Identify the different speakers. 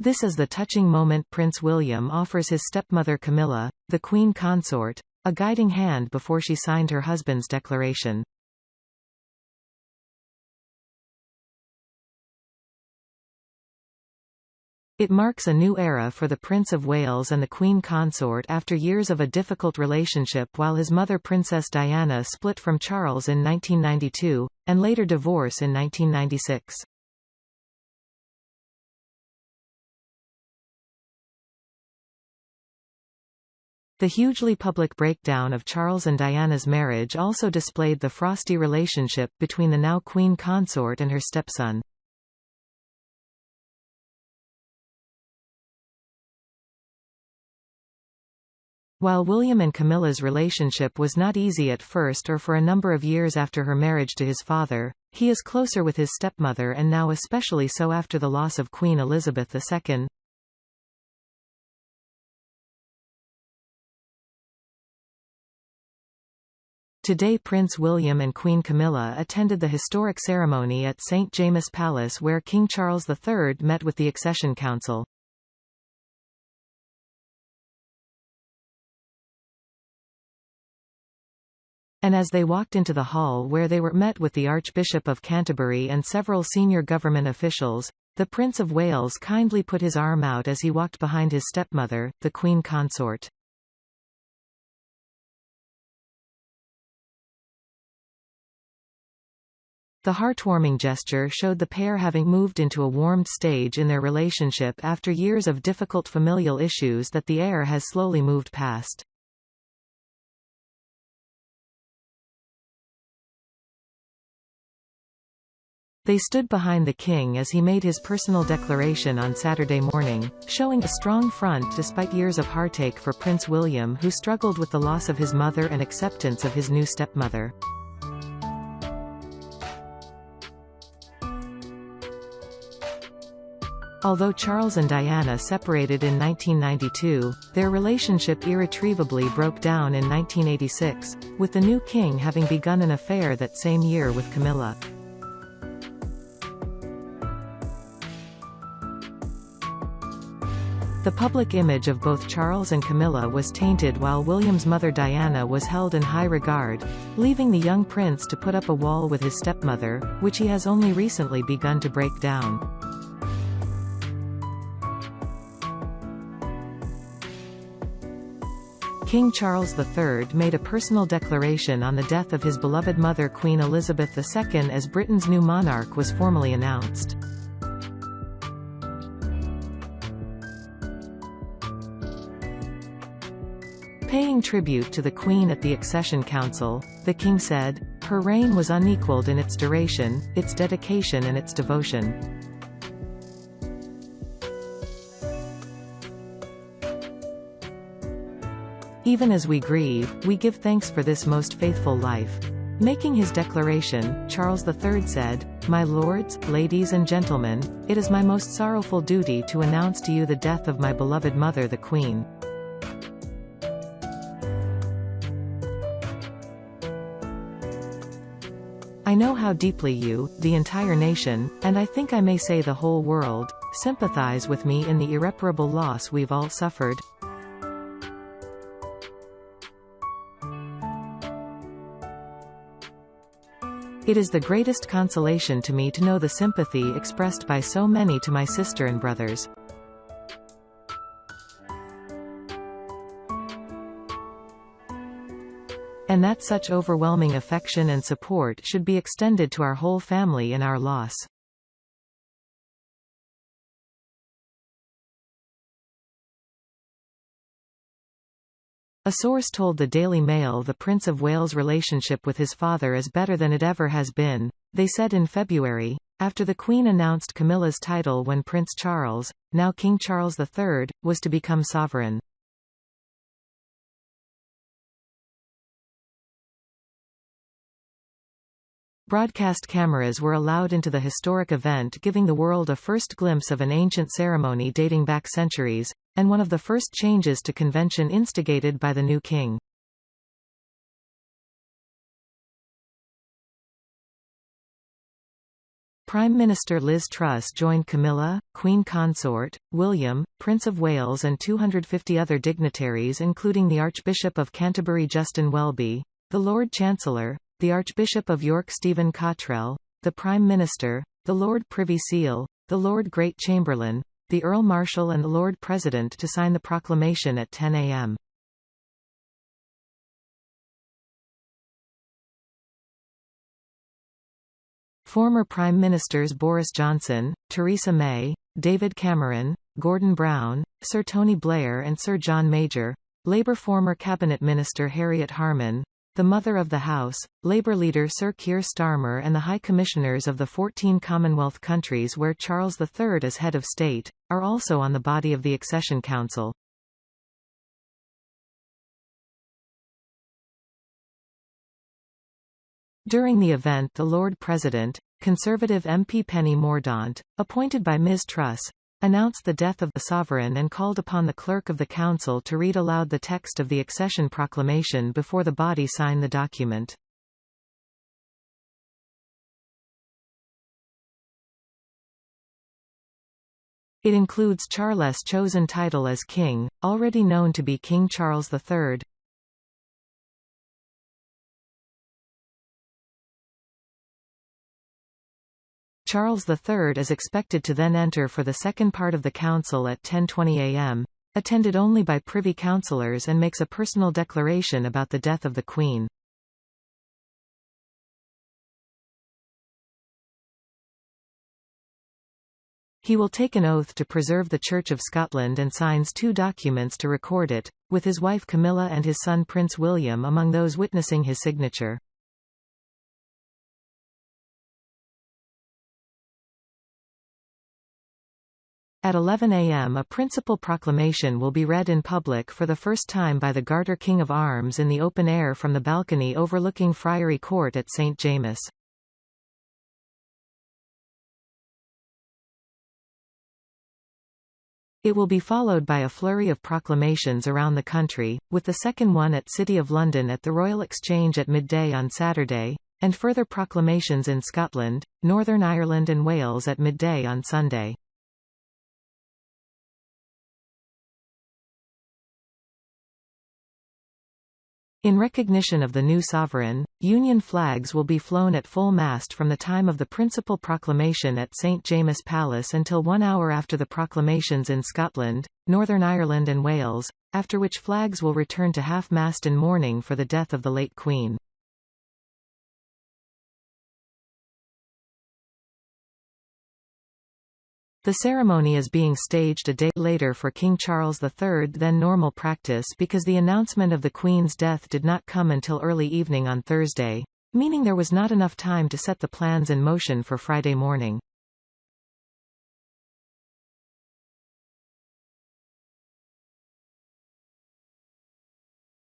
Speaker 1: This is the touching moment Prince William offers his stepmother Camilla, the Queen Consort, a guiding hand before she signed her husband's declaration. It marks a new era for the Prince of Wales and the Queen Consort after years of a difficult relationship while his mother Princess Diana split from Charles in 1992, and later divorce in 1996. The hugely public breakdown of Charles and Diana's marriage also displayed the frosty relationship between the now Queen Consort and her stepson. While William and Camilla's relationship was not easy at first or for a number of years after her marriage to his father, he is closer with his stepmother and now especially so after the loss of Queen Elizabeth II. Today Prince William and Queen Camilla attended the historic ceremony at St. James's Palace where King Charles III met with the Accession Council. And as they walked into the hall where they were met with the Archbishop of Canterbury and several senior government officials, the Prince of Wales kindly put his arm out as he walked behind his stepmother, the Queen Consort. The heartwarming gesture showed the pair having moved into a warmed stage in their relationship after years of difficult familial issues that the heir has slowly moved past. They stood behind the king as he made his personal declaration on Saturday morning, showing a strong front despite years of heartache for Prince William, who struggled with the loss of his mother and acceptance of his new stepmother. Although Charles and Diana separated in 1992, their relationship irretrievably broke down in 1986, with the new king having begun an affair that same year with Camilla. The public image of both Charles and Camilla was tainted while William's mother Diana was held in high regard, leaving the young prince to put up a wall with his stepmother, which he has only recently begun to break down. King Charles III made a personal declaration on the death of his beloved mother Queen Elizabeth II as Britain's new monarch was formally announced. Paying tribute to the Queen at the Accession Council, the King said, "Her reign was unequalled in its duration, its dedication and its devotion. Even as we grieve, we give thanks for this most faithful life." Making his declaration, Charles III said, "My lords, ladies and gentlemen, it is my most sorrowful duty to announce to you the death of my beloved mother the Queen. I know how deeply you, the entire nation, and I think I may say the whole world, sympathize with me in the irreparable loss we've all suffered. It is the greatest consolation to me to know the sympathy expressed by so many to my sister and brothers. And that such overwhelming affection and support should be extended to our whole family in our loss." A source told the Daily Mail the Prince of Wales' relationship with his father is better than it ever has been, they said in February, after the Queen announced Camilla's title when Prince Charles, now King Charles III, was to become sovereign. Broadcast cameras were allowed into the historic event, giving the world a first glimpse of an ancient ceremony dating back centuries, and one of the first changes to convention instigated by the new king. Prime Minister Liz Truss joined Camilla, Queen Consort, William, Prince of Wales and 250 other dignitaries including the Archbishop of Canterbury Justin Welby, the Lord Chancellor, the Archbishop of York Stephen Cottrell, the Prime Minister, the Lord Privy Seal, the Lord Great Chamberlain, the Earl Marshal and the Lord President to sign the proclamation at 10 a.m. Former Prime Ministers Boris Johnson, Theresa May, David Cameron, Gordon Brown, Sir Tony Blair and Sir John Major, Labour former Cabinet Minister Harriet Harman, the Mother of the House, Labour leader Sir Keir Starmer and the High Commissioners of the 14 Commonwealth countries where Charles III is head of state, are also on the body of the Accession Council. During the event the Lord President, Conservative MP Penny Mordaunt, appointed by Ms. Truss, announced the death of the sovereign and called upon the Clerk of the Council to read aloud the text of the accession proclamation before the body sign the document. It includes Charles' chosen title as king, already known to be King Charles III. Charles III is expected to then enter for the second part of the council at 10:20 a.m., attended only by Privy Councillors, and makes a personal declaration about the death of the Queen. He will take an oath to preserve the Church of Scotland and signs 2 documents to record it, with his wife Camilla and his son Prince William among those witnessing his signature. At 11 a.m. a principal proclamation will be read in public for the first time by the Garter King of Arms in the open air from the balcony overlooking Friary Court at St. James. It will be followed by a flurry of proclamations around the country, with the second one at City of London at the Royal Exchange at midday on Saturday, and further proclamations in Scotland, Northern Ireland and Wales at midday on Sunday. In recognition of the new sovereign, Union flags will be flown at full mast from the time of the principal proclamation at St. James' Palace until 1 hour after the proclamations in Scotland, Northern Ireland and Wales, after which flags will return to half-mast in mourning for the death of the late Queen. The ceremony is being staged a day later for King Charles III than normal practice because the announcement of the Queen's death did not come until early evening on Thursday, meaning there was not enough time to set the plans in motion for Friday morning.